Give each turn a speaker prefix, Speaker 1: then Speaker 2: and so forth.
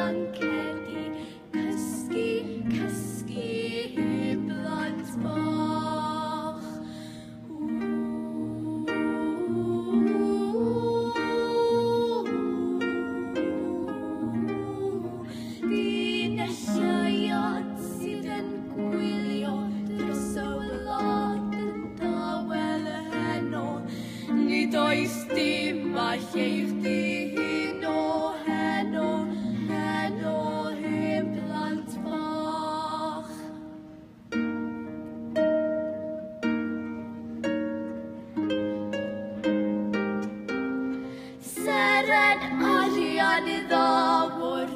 Speaker 1: blancedi, cysgu, cysgu, blant bach. Dinelliad sydd yn gwylio dros y wlad yn dawel heno, nid oes dim all eich dyn o heno, heno heb blant bach. Seren arian i ddawr